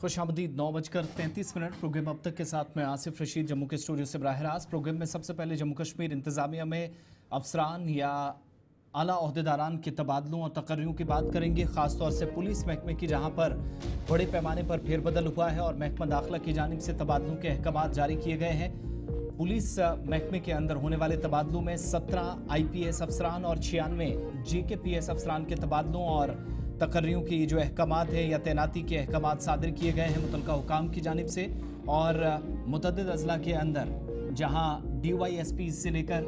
खुशामदीद 9:33 programme अब तक के साथ में आसिफ रशीद जम्मू के स्टूडियो से बराह रास्त। प्रोग्राम में सबसे पहले जम्मू कश्मीर इंतजामिया में अफसरान या आला ओहदेदारान के तबादलों और तकर्रियों की बात करेंगे, खासतौर से पुलिस महकमे की, जहां पर बड़े पैमाने पर फेरबदल हुआ है और महकमा दाखिला की जानिब से तबादलों के अहकाम जारी किए गए हैं। पुलिस महकमे के अंदर होने वाले तबादलों में 17 IPS अफसरान और 96 GKPS अफसरान के तबादलों और तकर्रियों की जो अहकाम हैं या तैनाती के अहकाम सादिर किए गए हैं मुतलका हुकाम की जानिब से। और मुतअद्दिद अजला के अंदर जहां DYSP से लेकर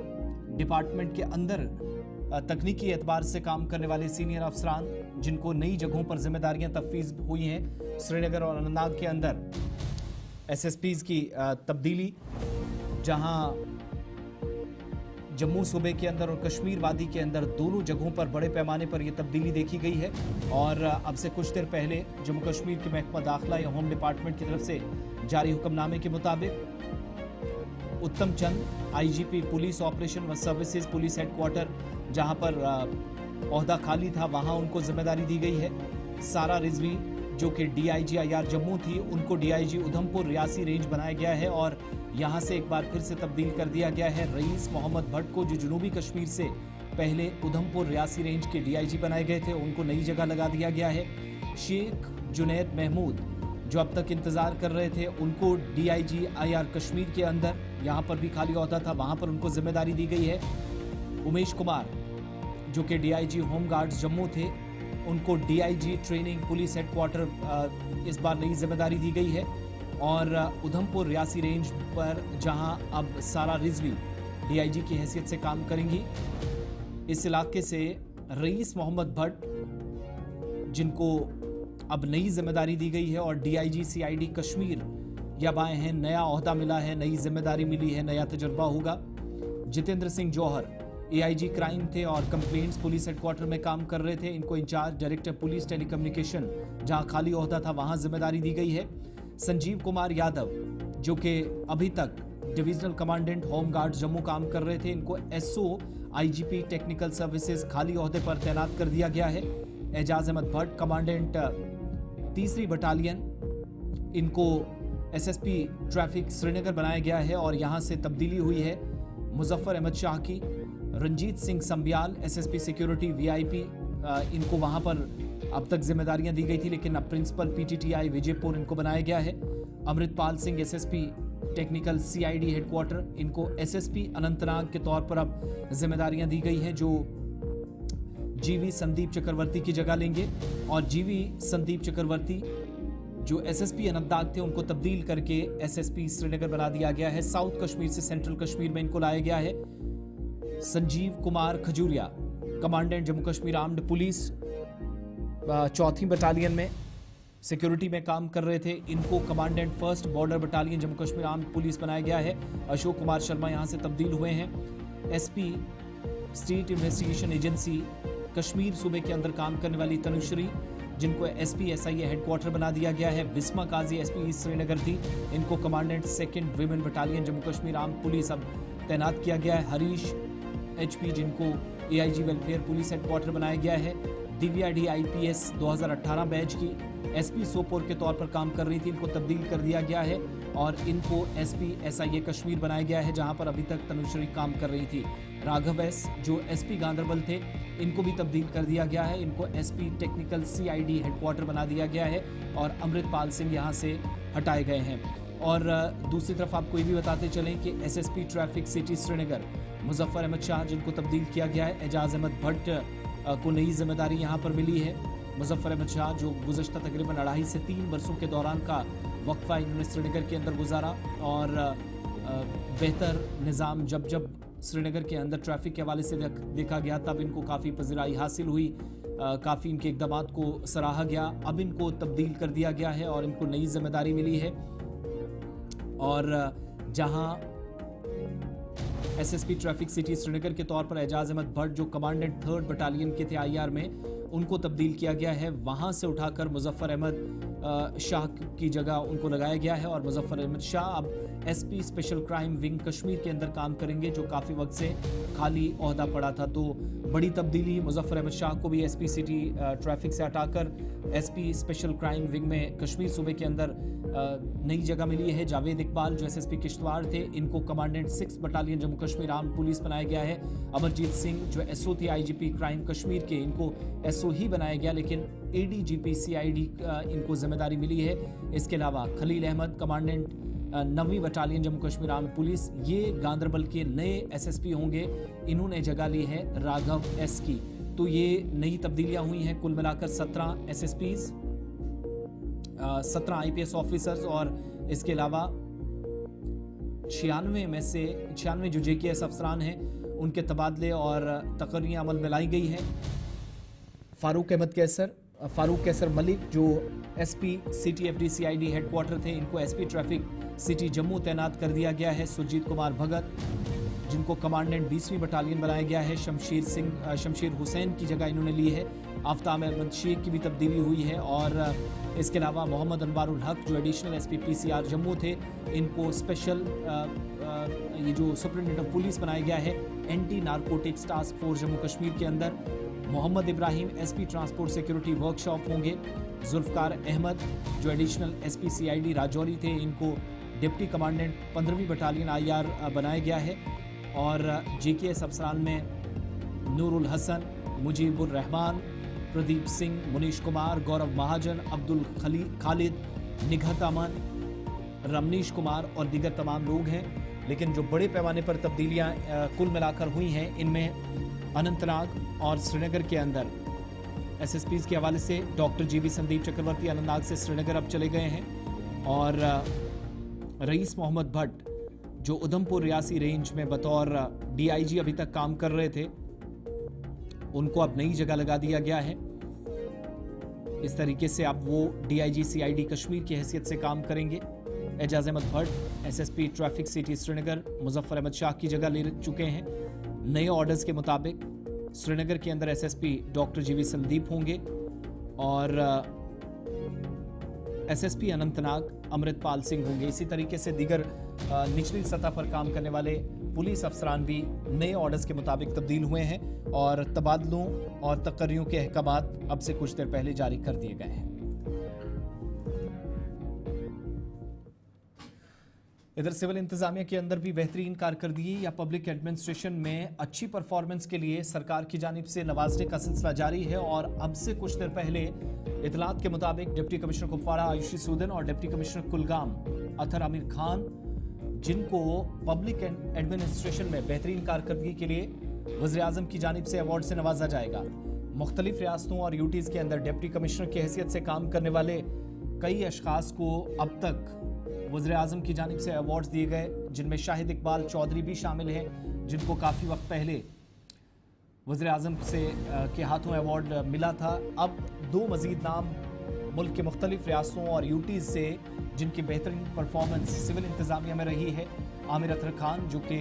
डिपार्टमेंट के अंदर तकनीकी एतबार से काम करने वाले सीनियर अफसरान जिनको नई जगहों पर जिम्मेदारियां तफवीज़ हुई हैं, श्रीनगर और अनंतनाग के अंदर SSPs की तब्दीली, जहां जम्मू सूबे के अंदर और कश्मीर वादी के अंदर दोनों जगहों पर बड़े पैमाने पर यह तब्दीली देखी गई है। और अब से कुछ देर पहले जम्मू कश्मीर के महकमा दाखिला या होम डिपार्टमेंट की तरफ से जारी हुक्मनामे के मुताबिक उत्तम चंद IGP पुलिस ऑपरेशन व सर्विसेज पुलिस हेडक्वार्टर, जहां पर ओहदा खाली था, वहां उनको जिम्मेदारी दी गई है। सारा रिजवी जो कि DIG IR जम्मू थी, उनको DIG उधमपुर रियासी रेंज बनाया गया है और यहां से एक बार फिर से तब्दील कर दिया गया है। रईस मोहम्मद भट्ट को, जो जनूबी कश्मीर से पहले उधमपुर रियासी रेंज के DIG बनाए गए थे, उनको नई जगह लगा दिया गया है। शेख जुनैद महमूद जो अब तक इंतजार कर रहे थे, उनको DIG IR कश्मीर के अंदर, यहां पर भी खाली ओहदा था, वहां पर उनको जिम्मेदारी दी गई है। उमेश कुमार जो कि DIG होम गार्ड्स जम्मू थे, उनको DIG ट्रेनिंग पुलिस हेडक्वार्टर इस बार नई जिम्मेदारी दी गई है। और उधमपुर रियासी रेंज पर जहां अब सारा रिजवी DIG की हैसियत से काम करेंगी, इस इलाके से रईस मोहम्मद भट्ट जिनको अब नई जिम्मेदारी दी गई है और DIG CID कश्मीर यह आए हैं, नया ओहदा मिला है, नई जिम्मेदारी मिली है, नया तजर्बा होगा। जितेंद्र सिंह जौहर AIG क्राइम थे और कंप्लेंट्स पुलिस हेडक्वार्टर में काम कर रहे थे, इनको इंचार्ज डायरेक्टर पुलिस टेलीकम्युनिकेशन, जहां खाली ओहदा था, वहां जिम्मेदारी दी गई है। संजीव कुमार यादव जो कि अभी तक divisional commandant home guard Jammu काम कर रहे थे, इनको SO IGP टेक्निकल सर्विसेज खाली ओहदे पर तैनात कर दिया गया है। एजाज अहमद भट्ट कमांडेंट 3री बटालियन, इनको SSP ट्रैफिक श्रीनगर बनाया गया है और यहां से तब्दीली हुई है। मुजफ्फर अहमद शाह की, Ranjit Singh Sambyal SSP security VIP, इनको वहां पर अब तक जिम्मेदारियां दी गई थी, लेकिन अब प्रिंसिपल PTTI विजयपुर इनको बनाया गया है। Amritpal Singh SSP technical CID headquarter, इनको SSP अनंतनाग के तौर पर अब जिम्मेदारियां दी गई हैं, जो GV संदीप चक्रवर्ती की जगह लेंगे। और GV संदीप चक्रवर्ती जो SSP अनंतनाग थे, उनको तब्दील करके SSP श्रीनगर बना दिया गया है। साउथ कश्मीर से सेंट्रल कश्मीर में इनको लाया गया है। Sanjeev Kumar Khajuria commandant Jammu Kashmir armed police 4थी बटालियन में सिक्योरिटी में काम कर रहे थे, इनको commandant 1st border battalion Jammu Kashmir armed police बनाया गया है। अशोक कुमार शर्मा यहां से तब्दील हुए हैं। SP state investigation agency Kashmir सूबे के अंदर काम करने वाली तनुश्री, जिनको SP SIA हेडक्वार्टर बना दिया गया है। बिस्मा काजी SP ईस्ट श्रीनगर थी, इनको commandant 2nd women battalion Jammu Kashmir armed police अब तैनात किया गया है। हरीश HP जिनको AIG वेलफेयर पुलिस हेडक्वार्टर बनाया गया है। दिव्या D IPS 2018 बैच की SP सोपोर के तौर पर काम कर रही थी, इनको तब्दील कर दिया गया है और इनको SP SIA कश्मीर बनाया गया है, जहां पर अभी तक तनुश्री काम कर रही थी। राघव S जो SP गांदरबल थे, इनको भी तब्दील कर दिया गया है, इनको SP टेक्निकल CID हेडक्वार्टर बना दिया गया है और अमृतपाल सिंह यहां से हटाए गए हैं। और दूसरी तरफ आपको ये भी बताते चलें कि SSP traffic city Srinagar Muzaffar Ahmad Shah जिनको तब्दील किया गया है, एजाज अहमद भट्ट को नई जिम्मेदारी यहां पर मिली है। मुजफ्फर अहमद शाह जो गुज़श्ता तकरीबन 2.5 से 3 वर्षों के दौरान का वक्फा इन्होंने श्रीनगर के अंदर गुजारा और बेहतर निज़ाम जब श्रीनगर के अंदर ट्रैफिक के हवाले से देखा गया, तब इनको काफ़ी पज़िराई हासिल हुई, काफ़ी इनके इक़दाम को सराहा गया। अब इनको तब्दील कर दिया गया है और इनको नई जिम्मेदारी मिली है। और जहां SSP ट्रैफिक सिटी श्रीनगर के तौर पर एजाज अहमद भट्ट जो कमांडेंट 3rd बटालियन के थे IR में, उनको तब्दील किया गया है। वहां से उठाकर मुजफ्फर अहमद शाह की जगह उनको लगाया गया है और मुजफ्फर अहमद शाह अब SP special crime wing Kashmir के अंदर काम करेंगे, जो काफ़ी वक्त से खाली ओहदा पड़ा था। तो बड़ी तब्दीली, मुजफ्फर अहमद शाह को भी एसपी सिटी ट्रैफिक से हटाकर एसपी स्पेशल क्राइम विंग में कश्मीर सूबे के अंदर नई जगह मिली है। जावेद इकबाल जो एसएसपी किश्तवाड़ थे, इनको commandant 6 battalion Jammu Kashmir arm police बनाया गया है। अमरजीत सिंह जो एसओ थे आईजीपी क्राइम कश्मीर के, इनको एसओ ही बनाया गया, लेकिन एडीजीपी सीआईडी इनको जिम्मेदारी मिली है। इसके अलावा खलील अहमद कमांडेंट 9वीं battalion Jammu Kashmir arm police, ये गांदरबल के नए एसएसपी होंगे। इन्होंने जगह ली है राघव एस की। तो ये नई तब्दीलियां हुई हैं। कुल मिलाकर 17 एसएसपीज, 17 आईपीएस ऑफिसर्स और इसके अलावा 96 में से 96 जो जेकेएस अफसरान हैं उनके तबादले और तकर्रियां अमल में लाई गई हैं। फारूक कैसर मलिक जो एसपी सिटी एफडीसीआईडी हेडक्वार्टर थे, इनको एसपी ट्रैफिक सिटी जम्मू तैनात कर दिया गया है। सुरजीत कुमार भगत जिनको कमांडेंट 20वीं बटालियन बनाया गया है। शमशीर हुसैन की जगह इन्होंने ली है। आफ्ताब अहमद शेख की भी तब्दीली हुई है। और इसके अलावा मोहम्मद अनवारुल हक जो एडिशनल एसपी पीसीआर जम्मू थे, इनको स्पेशल ये जो सुपरिटेंडेंट ऑफ पुलिस बनाया गया है anti narcotics task force Jammu Kashmir के अंदर। Mohammad Ibrahim SP transport security workshop होंगे। जुल्फकार अहमद जो एडिशनल एसपी सीआईडी राजौरी थे, इनको डिप्टी कमांडेंट 15वीं बटालियन आईआर बनाया गया है। और जेकेएस अफसरान में नूरुल हसन, मुजीबुर रहमान, प्रदीप सिंह, मुनीश कुमार, गौरव महाजन, अब्दुल खालिद, निघत अमन, रमनीश कुमार और दीगर तमाम लोग हैं। लेकिन जो बड़े पैमाने पर तब्दीलियां कुल मिलाकर हुई हैं, इनमें अनंतनाग और श्रीनगर के अंदर एसएसपीज के हवाले से डॉक्टर जीबी संदीप चक्रवर्ती अनंतनाग से श्रीनगर अब चले गए हैं। और रईस मोहम्मद भट्ट जो उधमपुर रियासी रेंज में बतौर डीआईजी अभी तक काम कर रहे थे, उनको अब नई जगह लगा दिया गया है। इस तरीके से अब वो डीआईजी सीआईडी कश्मीर की हैसियत से काम करेंगे। Ejaz Ahmad Bhatt SSP traffic city Srinagar Muzaffar Ahmad Shah की जगह ले चुके हैं। नए ऑर्डर्स के मुताबिक श्रीनगर के अंदर एसएसपी डॉक्टर जीवी संदीप होंगे और एसएसपी अनंतनाग अमृतपाल सिंह होंगे। इसी तरीके से दीगर निचली सतह पर काम करने वाले पुलिस अफसरान भी नए ऑर्डर्स के मुताबिक तब्दील हुए हैं और तबादलों और तकर्रियों के अहकामात अब से कुछ देर पहले जारी कर दिए गए हैं। इधर सिविल इंतजामिया के अंदर भी बेहतरीन कारकर्दगी या पब्लिक एडमिनिस्ट्रेशन में अच्छी परफॉर्मेंस के लिए सरकार की जानिब से नवाजने का सिलसिला जारी है। और अब से कुछ देर पहले इतलात के मुताबिक डिप्टी कमिश्नर कुपवाड़ा आयुषी सूदन और डिप्टी कमिश्नर कुलगाम अतर आमिर खान, जिनको पब्लिक एडमिनिस्ट्रेशन में बेहतरीन कारकर्दगी के लिए वज़ीर आज़म की जानिब से अवार्ड से नवाजा जाएगा। मुख्तलिफ रियासतों और यूटीज़ के अंदर डिप्टी कमिश्नर की हैसियत से काम करने वाले कई अशखास को अब तक वज़ीर आज़म की जानिब से अवार्ड्स दिए गए, जिनमें शाहिद इकबाल चौधरी भी शामिल हैं, जिनको काफ़ी वक्त पहले वज़ीर आज़म से के हाथों अवार्ड मिला था। अब 2 मज़ीद नाम मुल्क के मुख्तलिफ रियासतों और यूटीज़ से जिनकी बेहतरीन परफॉर्मेंस सिविल इंतजामिया में रही है। आमिर अतर खान जो कि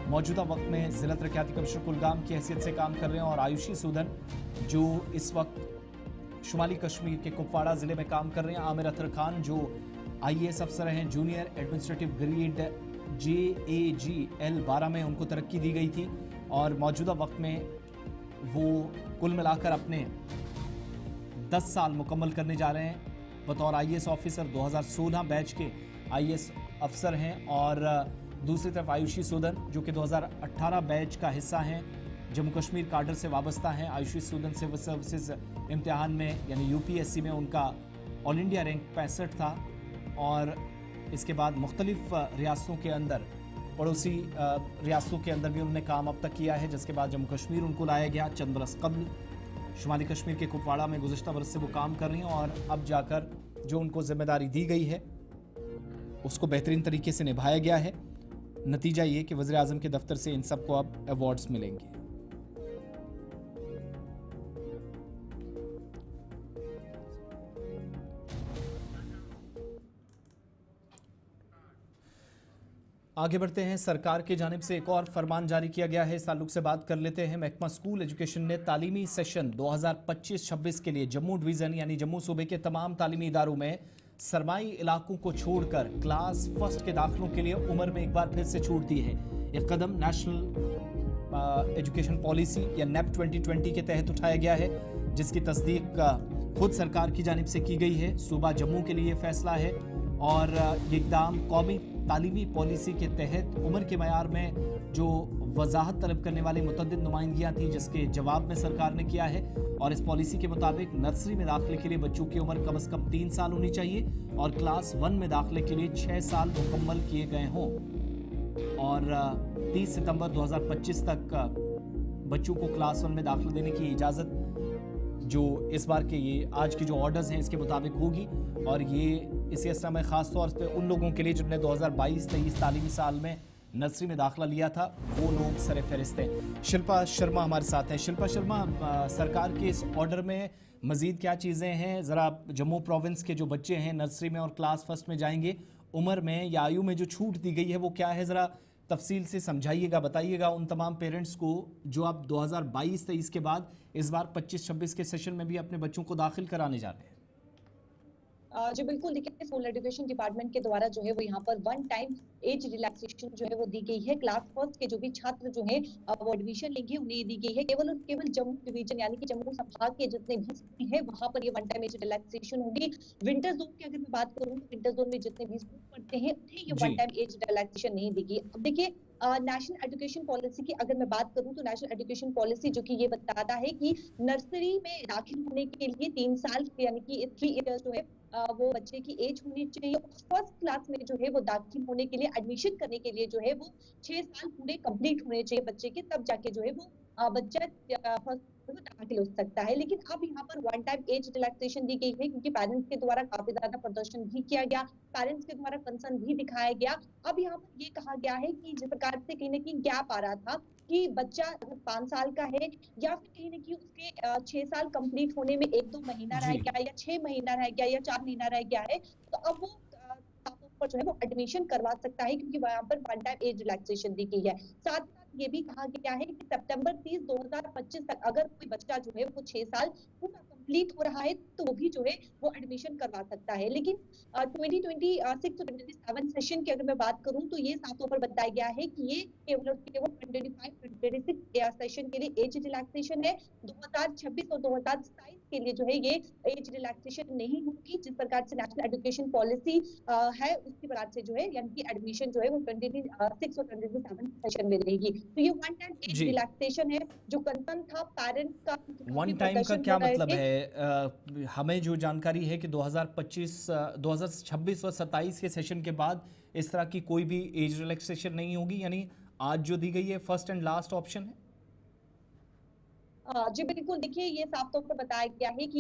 मौजूदा वक्त में ज़िला तरक्याती कमिश्नर कुलगाम की हैसियत से काम कर रहे हैं और आयुषी सूदन जो इस वक्त शुमाली कश्मीर के कुपवाड़ा ज़िले में काम कर रहे हैं। आमिर अतर खान जो आईएएस अफसर हैं, जूनियर एडमिनिस्ट्रेटिव ग्रेड JAGL 12 में उनको तरक्की दी गई थी और मौजूदा वक्त में वो कुल मिलाकर अपने 10 साल मुकम्मल करने जा रहे हैं बतौर आईएएस ऑफिसर। 2016 बैच के आईएएस अफसर हैं। और दूसरी तरफ आयुषी सूदन जो कि 2018 बैच का हिस्सा हैं, जम्मू कश्मीर काडर से वाबस्ता हैं। आयुषी सूदन सिविल सर्विसेज इम्तिहान में यानी यूपीएससी में उनका ऑल इंडिया रैंक 65 था। और इसके बाद मुख्तलिफ रियासतों के अंदर, पड़ोसी रियासतों के अंदर भी उन्होंने काम अब तक किया है, जिसके बाद जम्मू कश्मीर उनको लाया गया। चंद बरस कबल शुमाली कश्मीर के कुपवाड़ा में गुज़िश्ता बरस से वो काम कर रही हैं और अब जाकर जो उनको जिम्मेदारी दी गई है उसको बेहतरीन तरीके से निभाया गया है। नतीजा ये कि वज़ीर आज़म के दफ्तर से इन सबको अब अवार्ड्स मिलेंगे। आगे बढ़ते हैं। सरकार की जानिब से एक और फरमान जारी किया गया है, इस ताल्लुक से बात कर लेते हैं। महकमा स्कूल एजुकेशन ने तालीमी सेशन 2025-26 के लिए जम्मू डिवीज़न यानी जम्मू सूबे के तमाम तालीमी इदारों में सरमाई इलाकों को छोड़कर क्लास फर्स्ट के दाखिलों के लिए उम्र में एक बार फिर से छूट दी है। यह कदम नेशनल एजुकेशन पॉलिसी या नेप 2020 के तहत उठाया गया है, जिसकी तस्दीक खुद सरकार की जानिब से की गई है। सूबा जम्मू के लिए फैसला है और ये इकदाम कौमी तालीमी पॉलिसी के तहत उम्र के मयार में जो वजाहत तलब करने वाली मुतअद्दिद नुमाइंदियाँ थी, जिसके जवाब में सरकार ने किया है। और इस पॉलिसी के मुताबिक नर्सरी में दाखिले के लिए बच्चों की उम्र कम से कम 3 साल होनी चाहिए और क्लास 1 में दाखिले के लिए 6 साल मुकम्मल किए गए हों। और 30 सितंबर 2025 तक बच्चों को क्लास 1 में दाखिला देने की इजाज़त जो इस बार के ये आज के जो ऑर्डर्स हैं इसके मुताबिक होगी। और ये इसी असर में ख़ास तौर पर उन लोगों के लिए जिन्होंने 2022-23 तालीमी साल में नर्सरी में दाखिला लिया था, वो लोग सर फहरिस्त हैं। शिल्पा शर्मा हमारे साथ हैं। शिल्पा शर्मा, सरकार के इस ऑर्डर में मज़ीद क्या चीज़ें हैं? ज़रा जम्मू प्रोविंस के जो बच्चे हैं नर्सरी में और क्लास फर्स्ट में जाएंगे, उम्र में या आयु में जो छूट दी गई है वो क्या है? ज़रा तफसील से समझाइएगा, बताइएगा उन तमाम पेरेंट्स को जो आप 2022-23 के बाद इस बार 25-26 के सेशन में भी अपने बच्चों को दाखिल कराने जा रहे हैं। जी बिल्कुल, देखिए स्कूल एजुकेशन डिपार्टमेंट के द्वारा जो है वो यहाँ पर वन टाइम एज रिलैक्सेशन जो है वो दी गई है। क्लास फर्स्ट के जो भी छात्र जो है वो एडमिशन लेंगे उन्हें दी गई है। केवल और केवल जम्मू डिवीजन यानी कि जम्मू संभाग के जितने भी स्कूल है वहां पर ये वन टाइम एज रिलैक्सेशन होगी। विंटर जोन की अगर मैं बात करूँ तो विंटर जोन में जितने भी स्कूल पढ़ते हैं उन्हें ये वन टाइम एज रिलैक्सेशन नहीं देगी। अब देखिए नेशनल एजुकेशन पॉलिसी की अगर मैं बात करूं तो नेशनल एजुकेशन पॉलिसी जो कि ये बताता है कि नर्सरी में दाखिल होने के लिए 3 साल यानी कि 3 इयर्स जो है वो बच्चे की एज होनी चाहिए। फर्स्ट क्लास में जो है वो दाखिल होने के लिए एडमिशन करने के लिए जो है वो 6 साल पूरे कंप्लीट होने चाहिए बच्चे के, तब जाके जो है वो बच्चा फर्स्ट दाखिल हो सकता है। लेकिन अब यहाँ पर वन टाइम एज रिलैक्सेशन दी गई है क्योंकि पेरेंट्स के द्वारा काफी ज्यादा प्रदर्शन भी किया गया, पेरेंट्स के द्वारा कंसर्न भी दिखाया गया। अब यहाँ पर ये कहा गया है कि जिस प्रकार से कहीं ना कहीं गैप आ रहा था कि बच्चा अगर 5 साल का है या फिर कहीं ना कहीं उसके 6 साल कंप्लीट होने में 1-2 महीना रह गया या 6 महीना रह गया या 4 महीना रह गया है, तो अब वो पर जो है वो एडमिशन करवा सकता है क्योंकि वहां पर वन टाइम एज रिलैक्सेशन दी गई है। साथ ही साथ ये भी कहा गया है कि सितंबर 30 2025 तक अगर कोई बच्चा जो है वो 6 साल पूरा कंप्लीट हो रहा है तो वो भी जो है वो एडमिशन करवा सकता है। लेकिन 2026-27 सेशन की अगर मैं बात करूं तो ये साफ तौर पर बताया गया है कि ये केवल 2025-26 सेशन के लिए एज रिलैक्सेशन है। 2026 और 2027 के लिए जो है ये एज रिलैक्सेशन नहीं होगी। जिस प्रकार से नेशनल एजुकेशन पॉलिसी है उसकी प्रकार से जो है यानी कि एडमिशन जो है वो 26 और 27 सेशन में रहेगी। तो ये वन टाइम एज रिलैक्सेशन है। जो कंसर्न था पेरेंट्स का, वन टाइम का क्या मतलब है? हमें जो जानकारी है कि 2025 2026 और 27 के सेशन के बाद इस तरह की कोई भी एज रिलैक्सेशन नहीं होगी, यानी आज जो दी गई है फर्स्ट एंड लास्ट ऑप्शन है। जी बिल्कुल, देखिए ये साफ तौर पर बताया गया है कि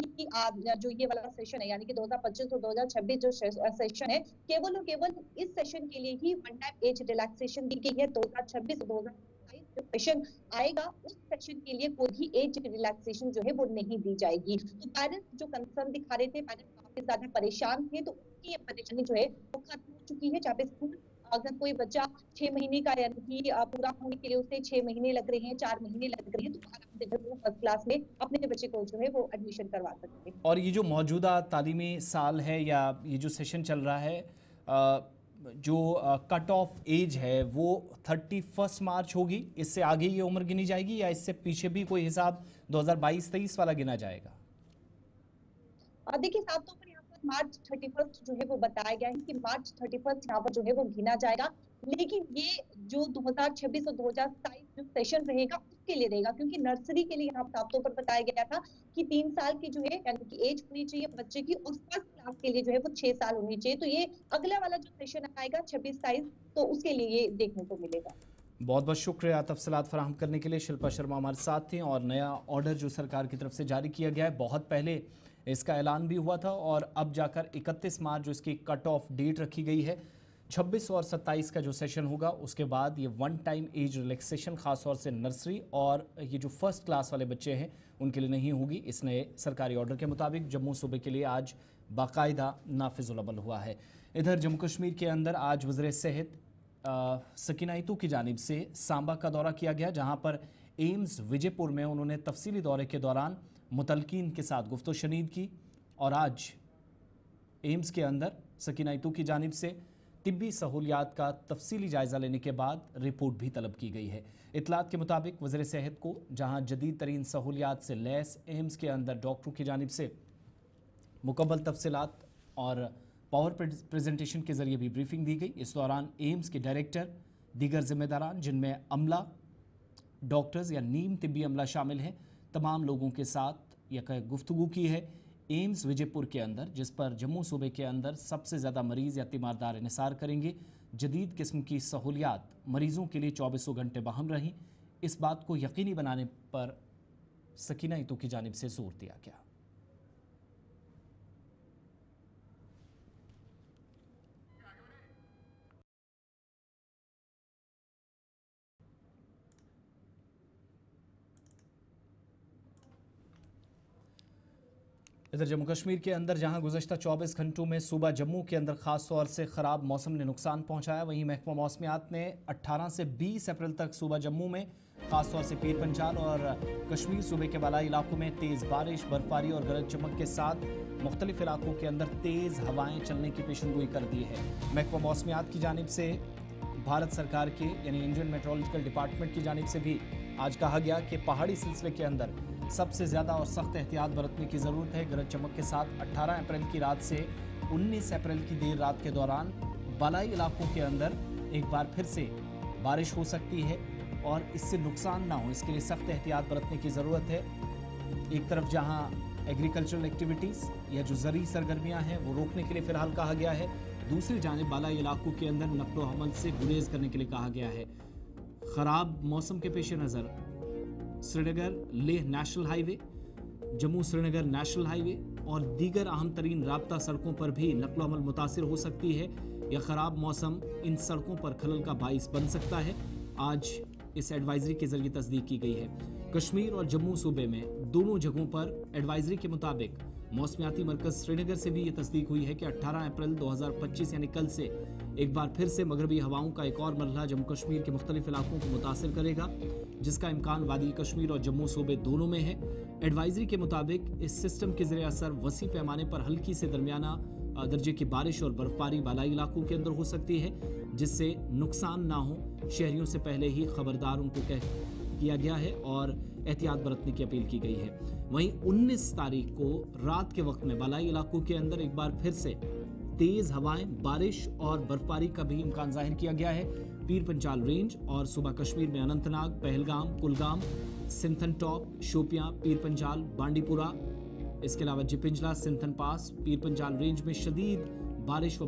जो ये वाला सेशन है यानी कि 2025 और 2026 जो सेशन है केवल और केवल इस सेशन के लिए ही वन टाइम एज रिलैक्सेशन दी गई है। 2026 और 2027 जो सेशन आएगा उस सेशन के लिए कोई भी एज रिलैक्सेशन जो है वो नहीं दी जाएगी। तो पेरेंट्स जो कंसर्न दिखा रहे थे, पेरेंट्स काफी ज्यादा परेशान थे, तो उनकी ये परेशानी जो है वो खत्म हो चुकी है। जहाँ पे स्कूल अगर कोई बच्चा 6 महीने का यानी कि पूरा होने के लिए उसे 6 महीने लग रहे हैं, 4 महीने लग रहे हैं, तो आराम से वो फर्स्ट क्लास में अपने बच्चे को जो है वो एडमिशन करवा सकते हैं। और ये जो मौजूदा तालीमी साल है या ये जो सेशन चल रहा है, जो कट ऑफ एज है वो 31 मार्च होगी, इससे आगे ये उम्र गिनी जाएगी या इससे पीछे भी कोई हिसाब 2022-23 वाला गिना जाएगा? देखिए साफ तौर पर यहाँ पर मार्च 31 जो है वो बताया गया है कि मार्च 31 यहाँ पर जो है वो गिना जाएगा। लेकिन ये जो 2026 और 2027 जो सेशन रहेगा उसके लिए रहेगा क्योंकि नर्सरी के लिए यहाँ साफ तौर पर बताया गया था कि 3 साल की जो है यानी कि एज होनी चाहिए बच्चे की और फर्स्ट क्लास के लिए जो है वो 6 साल होनी चाहिए। तो ये अगला वाला जो सेशन आएगा 26-27 तो उसके लिए ये देखने को मिलेगा। बहुत बहुत शुक्रिया तफसीलात फराहम करने के लिए। शिल्पा शर्मा हमारे साथ थी। और नया ऑर्डर जो सरकार की तरफ से जारी किया गया है, बहुत पहले इसका ऐलान भी हुआ था और अब जाकर 31 मार्च जो इसकी कट ऑफ डेट रखी गई है, 26 और 27 का जो सेशन होगा उसके बाद ये वन टाइम एज रिलैक्सेशन ख़ास तौर से नर्सरी और ये जो फर्स्ट क्लास वाले बच्चे हैं उनके लिए नहीं होगी। इस नए सरकारी ऑर्डर के मुताबिक जम्मू सूबे के लिए आज बाकायदा नाफिजुल अमल हुआ है। इधर जम्मू कश्मीर के अंदर आज वज़ीर सेहत सकीना इतू की जानिब से सांबा का दौरा किया गया, जहां पर एम्स विजयपुर में उन्होंने तफसीली दौरे के दौरान मुतलकीन के साथ गुफ्तशनीद की। और आज एम्स के अंदर सकीना इतू की जानिब से तिब्बी सहूलियात का तफसीली जायजा लेने के बाद रिपोर्ट भी तलब की गई है। इतलात के मुताबिक वज़ीर सेहत को जहां जदीद तरीन सहूलियात से लैस एम्स के अंदर डॉक्टरों की जानिब से मुकम्मल तफसीलात और पावर प्रेजेंटेशन के जरिए भी ब्रीफिंग दी गई। इस दौरान एम्स के डायरेक्टर, दीगर जिम्मेदारान जिनमें अमला, डॉक्टर्स या नीम तिब्बी अमला शामिल हैं, तमाम लोगों के साथ यह गुफ्तगू की है। एम्स विजयपुर के अंदर, जिस पर जम्मू सूबे के अंदर सबसे ज़्यादा मरीज़ या तीमारदार इन्हिसार करेंगे, जदीद किस्म की सहूलियात मरीज़ों के लिए 24 घंटे बहाल रहीं, इस बात को यकीनी बनाने पर सकीना ईतो की जानिब से जोर दिया गया। इधर जम्मू कश्मीर के अंदर जहां गुज़श्ता 24 घंटों में सूबा जम्मू के अंदर ख़ास तौर से ख़राब मौसम ने नुकसान पहुंचाया, वहीं महकमा मौसमियात ने 18 से 20 अप्रैल तक सूबा जम्मू में ख़ास तौर से पीर पंजाल और कश्मीर सूबे के बालाई इलाकों में तेज़ बारिश, बर्फबारी और गरज चमक के साथ मुख्तलिफ इलाकों के अंदर तेज़ हवाएँ चलने की पेशनगोई कर दी है। महकमा मौसमियात की जानिब से भारत सरकार के यानी इंडियन मेट्रोलॉजिकल डिपार्टमेंट की जानिब से भी आज कहा गया कि पहाड़ी सिलसिले के अंदर सबसे ज़्यादा और सख्त एहतियात बरतने की ज़रूरत है। गरज चमक के साथ 18 अप्रैल की रात से 19 अप्रैल की देर रात के दौरान बालाई इलाकों के अंदर एक बार फिर से बारिश हो सकती है और इससे नुकसान ना हो, इसके लिए सख्त एहतियात बरतने की ज़रूरत है। एक तरफ जहां एग्रीकल्चरल एक्टिविटीज़ या जो ज़रूरी सरगर्मियां हैं वो रोकने के लिए फ़िलहाल कहा गया है, दूसरी जानिब बालाई इलाकों के अंदर नक्लो हमल से गुरेज करने के लिए कहा गया है। ख़राब मौसम के पेश नज़र Srinagar Leh national highway, Jammu Srinagar national highway और दीगर अहम तरीन राब्ता सड़कों पर भी नक्लो अमल मुतासिर हो सकती है। यह ख़राब मौसम इन सड़कों पर खलल का बाइस बन सकता है। आज इस एडवाइजरी के जरिए तस्दीक की गई है। कश्मीर और जम्मू सूबे में दोनों जगहों पर एडवाइजरी के मुताबिक मौसमियाती मरकज़ श्रीनगर से भी ये तस्दीक हुई है कि 18 अप्रैल 2025 यानी कल से एक बार फिर से मगरबी हवाओं का एक और मरहला जम्मू कश्मीर के मुख्तलिफ इलाकों को मुतासिर करेगा, जिसका इम्कान वादी कश्मीर और जम्मू सूबे दोनों में है। एडवाइजरी के मुताबिक इस सिस्टम के ज़रिए असर वसी पैमाने पर हल्की से दरमियाना दर्जे की बारिश और बर्फबारी बालाई इलाकों के अंदर हो सकती है, जिससे नुकसान ना हो शहरियों से पहले ही खबरदार उनको किया गया है और एहतियात बरतने की अपील की गई है। वहीं 19 तारीख को रात के वक्त में बालाई इलाकों के अंदर एक बार फिर से तेज़ हवाएं, बारिश और बर्फबारी का भी इम्कान जाहिर किया गया है। पीर पंजाल रेंज और सूबा कश्मीर में अनंतनाग, पहलगाम, कुलगाम, सिंथन टॉप, शोपियां, पीर पंजाल, बांडीपुरा, इसके अलावा जिपिंजला, सिंथन पास, पीर पंजाल रेंज में शदीद बारिश व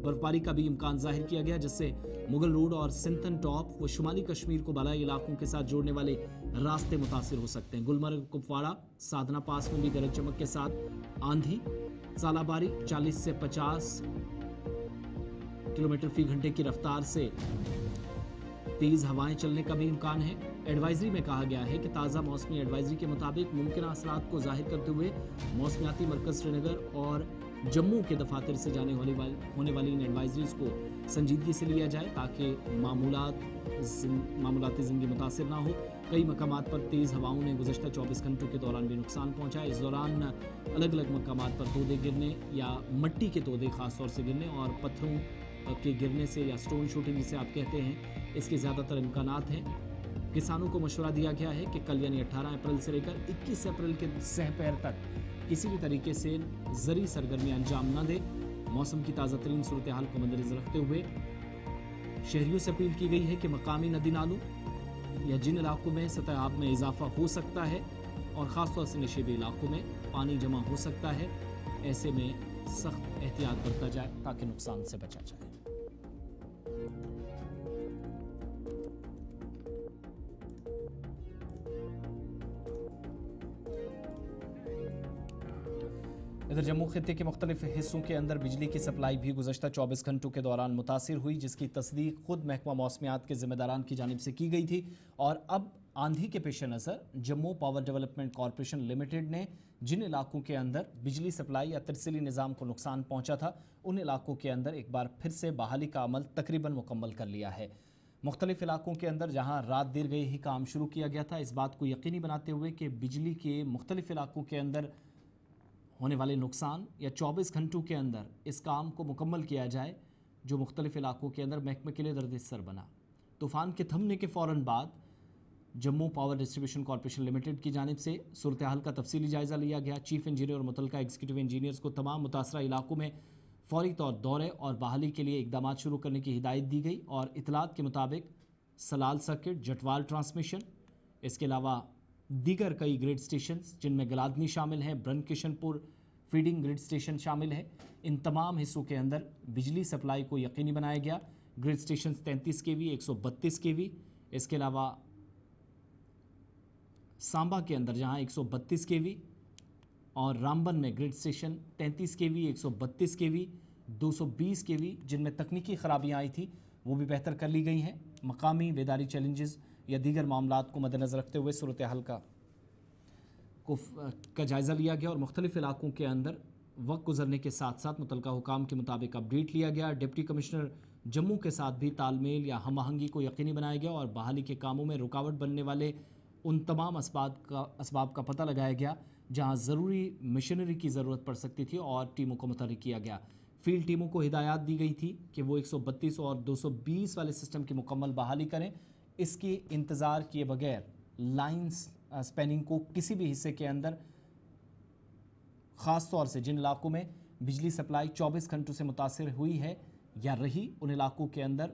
बर्फबारी का भी इम्कान जाहिर किया गया, जिससे मुगल रोड और सिंथन टॉप व शुमाली कश्मीर को बालाई इलाकों के साथ जोड़ने वाले रास्ते मुतासिर हो सकते हैं। गुलमर्ग, कुपवाड़ा, साधना पास में भी गरज चमक के साथ आंधी, सालाबारी 40 से 50 किलोमीटर फी घंटे की रफ्तार से तेज हवाएं चलने का भी इम्कान है। एडवाइजरी में कहा गया है कि ताज़ा मौसमी एडवाइजरी के मुताबिक मुमकिन असरात को जाहिर करते हुए मौसमियाती मरकज़ श्रीनगर और जम्मू के दफातर से होने वाली इन एडवाइजरीज को संजीदगी से लिया जाए ताकि मामूलाती ज़िंदगी मुतासिर ना हो। कई मकामात पर तेज़ हवाओं ने गुज़श्ता 24 घंटों के दौरान भी नुकसान पहुंचाया। इस दौरान अलग अलग मकामात पर तोदे गिरने या मिट्टी के तोदे ख़ास तौर से गिरने और पत्थरों के गिरने से या स्टोन शूटिंग जिसे आप कहते हैं, इसके ज़्यादातर इम्कानात हैं। किसानों को मशवरा दिया गया है कि कल यानी 18 अप्रैल से लेकर 21 अप्रैल के सहपहर तक किसी भी तरीके से ज़रूरी सरगर्मियाँ अंजाम न दे। मौसम की ताज़ा तरीन सूरत हाल को मद्देनज़र रखते हुए शहरियों से अपील की गई है कि मकामी नदी नालों या जिन इलाकों में सतह आब में इजाफा हो सकता है और ख़ास तौर से नशेबी इलाकों में पानी जमा हो सकता है, ऐसे में सख्त एहतियात बरता जाए ताकि नुकसान से बचा जाए। इधर जम्मू खित्ते के मुख्तलिफ हिस्सों के अंदर बिजली की सप्लाई भी गुज़श्ता 24 घंटों के दौरान मुतासिर हुई, जिसकी तस्दीक खुद महकमा मौसमियात के ज़िम्मेदारान की जानिब से की गई थी। और अब आंधी के पेश नज़र Jammu power development corporation limited ने जिन इलाकों के अंदर बिजली सप्लाई या तरसीली निज़ाम को नुकसान पहुँचा था, उन इलाकों के अंदर एक बार फिर से बहाली का अमल तकरीबन मुकम्मल कर लिया है। मुख्तलिफ इलाकों के अंदर जहाँ रात देर गई ही काम शुरू किया गया था, इस बात को यकीनी बनाते हुए कि बिजली के मुख्तलिफ इलाकों के अंदर होने वाले नुकसान या 24 घंटों के अंदर इस काम को मुकम्मल किया जाए। जो मुख्तलिफ इलाकों के अंदर महकमे के लिए दर्द-ए-सर बना। तूफ़ान के थमने के फ़ौरन बाद Jammu power distribution corporation limited की जानिब से सूरत हाल का तफसीली जायज़ा लिया गया। चीफ इंजीनियर और मुतल्लिका एग्जीक्यूटिव इंजीनियर्स को तमाम मुतासरा इलाकों में फौरी तौर दौरे और बहाली के लिए इकदाम शुरू करने की हिदायत दी गई और इतलात के मुताबिक सलाल सर्किट, जटवाल ट्रांसमिशन, इसके अलावा दीगर कई ग्रिड स्टेशन जिनमें गलादनी शामिल हैं, ब्रन किशनपुर फीडिंग ग्रिड स्टेशन शामिल है, इन तमाम हिस्सों के अंदर बिजली सप्लाई को यकीनी बनाया गया। ग्रिड स्टेशन 33 kV, 132 kV, इसके अलावा सांबा के अंदर जहां 132 kV और रामबन में grid station 33 kV, 132 kV, 220 kV जिनमें तकनीकी खराबियां आई थी वो भी बेहतर कर ली गई हैं। मकामी बेदारी चैलेंजेस या दीगर मामलात को मद्देनज़र रखते हुए सूरत हाल का जायज़ा लिया गया और मुख्तलिफ इलाकों के अंदर वक्त गुजरने के साथ साथ मुतल्लिका हुकाम के मुताबिक अपडेट लिया गया। डिप्टी कमिश्नर जम्मू के साथ भी तालमेल या हम आहंगी को यकीनी बनाया गया और बहाली के कामों में रुकावट बनने वाले उन तमाम असबाब का पता लगाया गया जहां ज़रूरी मशीनरी की ज़रूरत पड़ सकती थी और टीमों को मुतहर्रिक किया गया। फील्ड टीमों को हिदायत दी गई थी कि वो 132 और 220 वाले सिस्टम की मुकम्मल बहाली करें। इसकी इंतज़ार किए बगैर लाइन्स स्पैनिंग को किसी भी हिस्से के अंदर, ख़ास तौर से जिन इलाकों में बिजली सप्लाई 24 घंटों से मुतासिर हुई है या रही, उन इलाकों के अंदर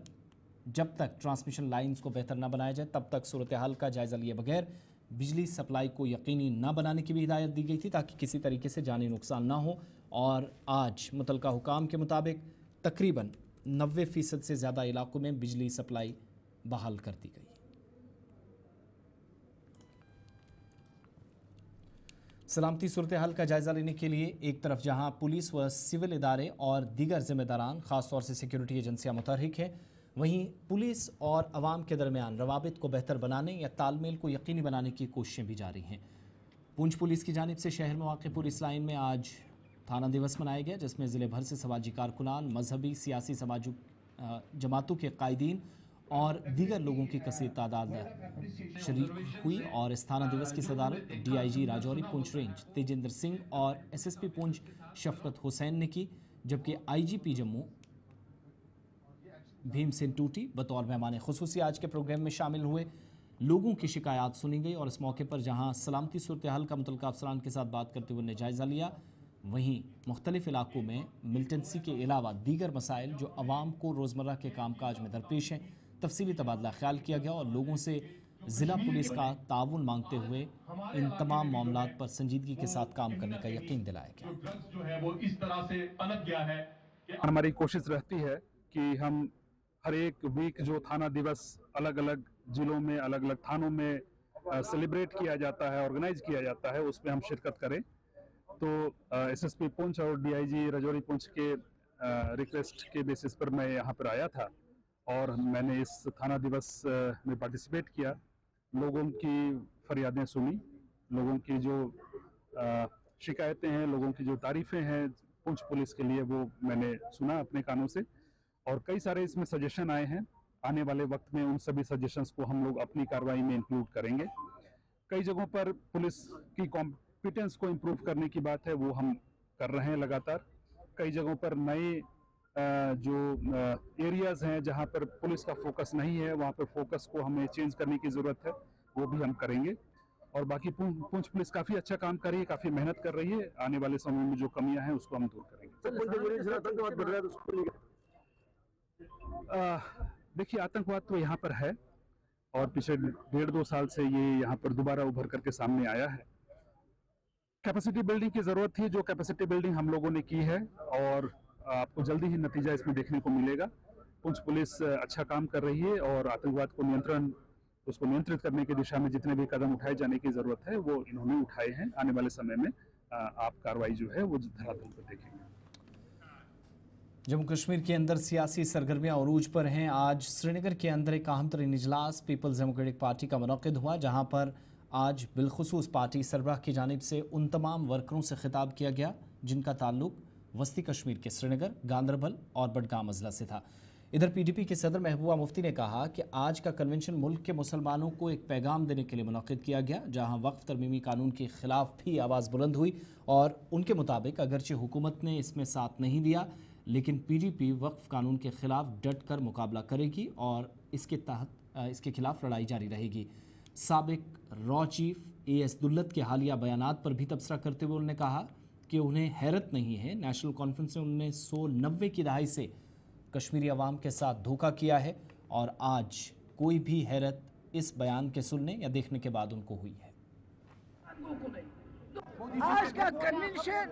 जब तक ट्रांसमिशन लाइंस को बेहतर ना बनाया जाए तब तक सूरत हाल का जायज़ा लिए बगैर बिजली सप्लाई को यकीनी ना बनाने की भी हिदायत दी गई थी ताकि किसी तरीके से जानी नुकसान ना हो। और आज मुतल्लिका हुकाम के मुताबिक तकरीबन 90% से ज़्यादा इलाकों में बिजली सप्लाई बहाल कर दी गई। सलामती सूरत हाल का जायज़ा लेने के लिए एक तरफ जहां पुलिस व सिविल इदारे और दीगर जिम्मेदारान ख़ास तौर से सिक्योरिटी एजेंसियां मुतहर्रिक हैं, वहीं पुलिस और अवाम के दरमियान रवाबित को बेहतर बनाने या तालमेल को यकीनी बनाने की कोशिशें भी जारी हैं। पूंछ पुलिस की जानिब से शहर में वाक़ पुलिस लाइन में आज थाना दिवस मनाया गया जिसमें ज़िले भर से समाजी कारकुनान, मजहबी सियासी समाजी जमातों के कायदीन और दीगर लोगों की कसीर तादाद शरीक हुई और इस थाना दिवस की सदारत DIG राजौरी पूंछ रेंज तेजिंदर सिंह और SSP पूंछ शफकत हुसैन ने की, जबकि IGP जम्मू भीम सिंह टूटी बतौर मेहमान खुसूसी आज के प्रोग्राम में शामिल हुए। लोगों की शिकायत सुनी गई और इस मौके पर जहां सलामती सूरत हाल का मुतल्लिका अफसरान के साथ बात करते हुए उन्हें जायज़ा लिया, वहीं मुख्तलिफ इलाकों में मिलिटेंसी के अलावा दीगर मसाइल जो आवाम को रोज़मर्रा के कामकाज में दरपेश हैं तफसीली तबादला ख्याल किया गया और लोगों से ज़िला पुलिस का ताउन मांगते हुए इन तमाम मामलात पर संजीदगी के साथ काम करने का यकीन दिलाया गया। ड्रग्स जो है वो इस तरह से पनप गया है कि हमारी कोशिश रहती है कि हम हर एक वीक जो थाना दिवस अलग अलग जिलों में, अलग अलग थानों में सेलिब्रेट किया जाता है, ऑर्गेनाइज किया जाता है, उसमें हम शिरकत करें। तो SSP पूंछ और DIG राजौरी पूंछ के रिक्वेस्ट के बेसिस पर मैं यहाँ पर आया था और मैंने इस थाना दिवस में पार्टिसिपेट किया। लोगों की फरियादें सुनी, लोगों की जो शिकायतें हैं, लोगों की जो तारीफ़ें हैं पूंछ पुलिस के लिए, वो मैंने सुना अपने कानों से और कई सारे इसमें सजेशन आए हैं। आने वाले वक्त में उन सभी सजेशंस को हम लोग अपनी कार्रवाई में इंक्लूड करेंगे। कई जगहों पर पुलिस की कॉम्पिटेंस को इम्प्रूव करने की बात है, वो हम कर रहे हैं लगातार। कई जगहों पर नए जो एरियाज हैं जहां पर पुलिस का फोकस नहीं है, वहां पर फोकस को हमें चेंज करने की ज़रूरत है, वो भी हम करेंगे। और बाकी पूंछ पुलिस काफ़ी अच्छा काम कर रही है, काफ़ी मेहनत कर रही है। आने वाले समय में जो कमियां हैं उसको हम दूर करेंगे। देखिए, आतंकवाद तो यहाँ पर है और पिछले 1.5-2 साल से ये यहाँ पर दोबारा उभर करके सामने आया है। कैपेसिटी बिल्डिंग की ज़रूरत थी, जो कैपेसिटी बिल्डिंग हम लोगों ने की है और आपको जल्दी ही नतीजा इसमें देखने को मिलेगा। पूंछ पुलिस अच्छा काम कर रही है और आतंकवाद को नियंत्रित करने की दिशा में जितने भी कदम उठाए जाने की ज़रूरत है वो इन्होंने उठाए हैं। आने वाले समय में आप कार्रवाई जो है वो धरातल पर देखेंगे। जम्मू कश्मीर के अंदर सियासी सरगर्मियां अरूज पर हैं। आज श्रीनगर के अंदर एक अहम तरीन इजलास पीपल्स डेमोक्रेटिक पार्टी का मुनक़िद हुआ, जहां पर आज बिलखुसूस पार्टी सरबराह की जानिब से उन तमाम वर्करों से खिताब किया गया जिनका ताल्लुक वस्ती कश्मीर के श्रीनगर, गांदरबल और बडगाम अजला से था। इधर PDP के सदर महबूबा मुफ्ती ने कहा कि आज का कन्वेंशन मुल्क के मुसलमानों को एक पैगाम देने के लिए मुनक़िद किया गया, जहां वक्फ तरमीमी कानून के खिलाफ भी आवाज़ बुलंद हुई और उनके मुताबिक अगरचे हुकूमत ने इसमें साथ नहीं दिया, लेकिन पीडीपी वक्फ कानून के खिलाफ डटकर मुकाबला करेगी और इसके खिलाफ लड़ाई जारी रहेगी। साबिक रॉ चीफ एएस दुल्लत के हालिया बयानात पर भी तबसरा करते हुए उन्होंने कहा कि उन्हें हैरत नहीं है, नेशनल कॉन्फ्रेंस ने 1990 की दहाई से कश्मीरी अवाम के साथ धोखा किया है और आज कोई भी हैरत इस बयान के सुनने या देखने के बाद उनको हुई है। आज का कन्वेंशन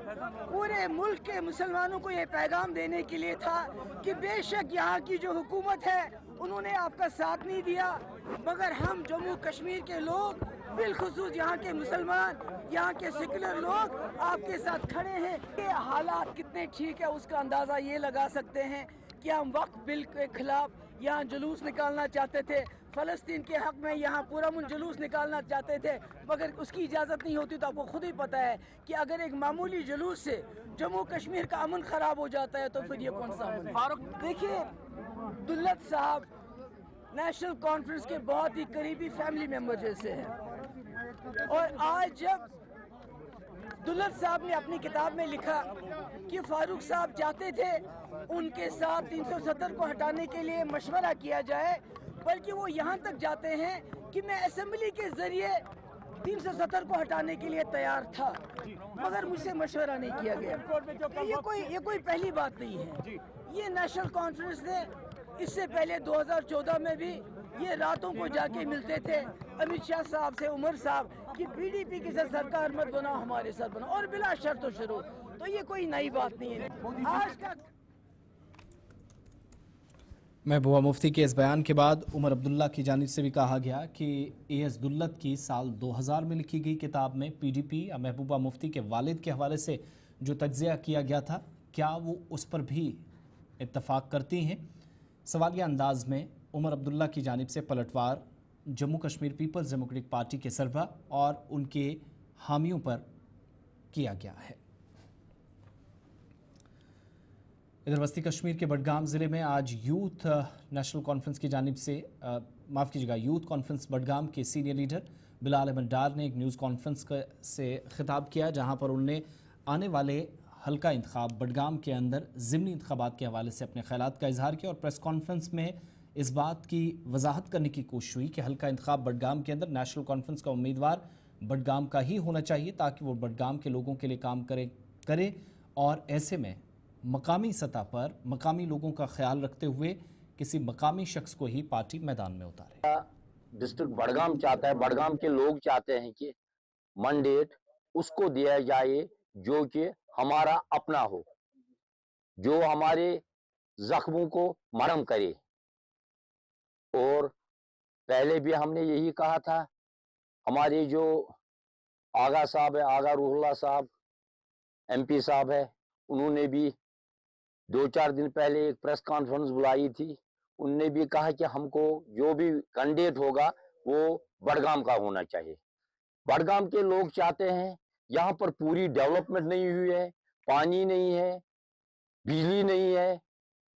पूरे मुल्क के मुसलमानों को ये पैगाम देने के लिए था कि बेशक यहाँ की जो हुकूमत है उन्होंने आपका साथ नहीं दिया, मगर हम जम्मू कश्मीर के लोग, बिलखुसूस यहाँ के मुसलमान, यहाँ के सेकुलर लोग आपके साथ खड़े हैं। ये हालात कितने ठीक है उसका अंदाज़ा ये लगा सकते हैं कि हम वक्फ बिल के खिलाफ यहाँ जुलूस निकालना चाहते थे, फ़लस्तीन के हक़ में यहाँ पुरअमन जुलूस निकालना चाहते थे, मगर उसकी इजाज़त नहीं होती। तो आपको खुद ही पता है कि अगर एक मामूली जुलूस से जम्मू कश्मीर का अमन ख़राब हो जाता है तो फिर ये कौन सा अमन है? फारूक, देखिए, दुल्लत साहब नेशनल कॉन्फ्रेंस के बहुत ही करीबी फैमिली मेंबर जैसे हैं और आज जब दुल्लत साहब ने अपनी किताब में लिखा कि फारूक साहब चाहते थे उनके साथ 370 को हटाने के लिए मशवरा किया जाए, बल्कि वो यहाँ तक जाते हैं कि मैं असेंबली के जरिए 370 को हटाने के लिए तैयार था, मगर मुझसे मशवरा नहीं किया गया। ये कोई पहली बात नहीं है। ये नेशनल कॉन्फ्रेंस ने इससे पहले 2014 में भी ये रातों को जाके मिलते थे अमित शाह साहब से, उमर साहब कि पीडीपी के साथ सरकार मत बनाओ, हमारे साथ बनाओ, और बिला शर्त शुरू। तो ये कोई नई बात नहीं है। आज का महबूबा मुफ्ती के इस बयान के बाद उमर अब्दुल्ला की जानिब से भी कहा गया कि एएस दुल्लत की साल 2000 में लिखी गई किताब में पीडीपी या महबूबा मुफ्ती के वालिद के हवाले से जो तज्ज़िया किया गया था, क्या वो उस पर भी इत्तफाक करती हैं? सवालिया अंदाज में उमर अब्दुल्ला की जानिब से पलटवार Jammu Kashmir Peoples Democratic Party के सरबराह और उनके हामियों पर किया गया है। इधर वस्ती कश्मीर के बडगाम ज़िले में आज यूथ नेशनल कॉन्फ्रेंस की जानिब से माफ़ कीजिएगा यूथ कॉन्फ्रेंस बडगाम के सीनियर लीडर बिलाल अहमद डार ने एक न्यूज़ कॉन्फ्रेंस से खिताब किया, जहां पर उन्होंने आने वाले हल्का इंतखाब बडगाम के अंदर ज़िमनी इंतखाबात के हवाले से अपने ख्यालात का इजहार किया और प्रेस कॉन्फ्रेंस में इस बात की वजाहत करने की कोशिश हुई कि हल्का इंतखाब बडगाम के अंदर नेशनल कॉन्फ्रेंस का उम्मीदवार बडगाम का ही होना चाहिए ताकि वो बडगाम के लोगों के लिए काम करे और ऐसे में मकामी सतह पर मकामी लोगों का ख्याल रखते हुए किसी मकामी शख्स को ही पार्टी मैदान में उतारे। डिस्ट्रिक्ट बडगाम चाहता है, बडगाम के लोग चाहते हैं कि मैंडेट उसको दिया जाए जो कि हमारा अपना हो, जो हमारे जख्मों को मरहम करे। और पहले भी हमने यही कहा था, हमारे जो आगा साहब है, आगा रूहुल्लाह साहब एमपी साहब है, उन्होंने भी 2-4 दिन पहले एक प्रेस कॉन्फ्रेंस बुलाई थी। उनने भी कहा कि हमको जो भी कैंडिडेट होगा वो बडगाम का होना चाहिए। बडगाम के लोग चाहते हैं, यहाँ पर पूरी डेवलपमेंट नहीं हुई है, पानी नहीं है, बिजली नहीं है,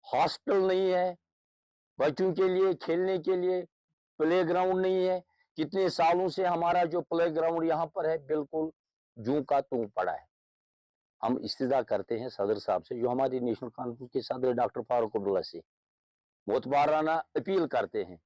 हॉस्पिटल नहीं है, बच्चों के लिए खेलने के लिए प्ले ग्राउंड नहीं है। कितने सालों से हमारा जो प्ले ग्राउंड यहाँ पर है बिल्कुल जूं का तूं पड़ा है। हम इस्तिदा करते हैं सदर साहब से, जो हमारी नेशनल कॉन्फ्रेंस के सदर डॉक्टर फारूक अब्दुल्ला से मोतबाराना अपील करते हैं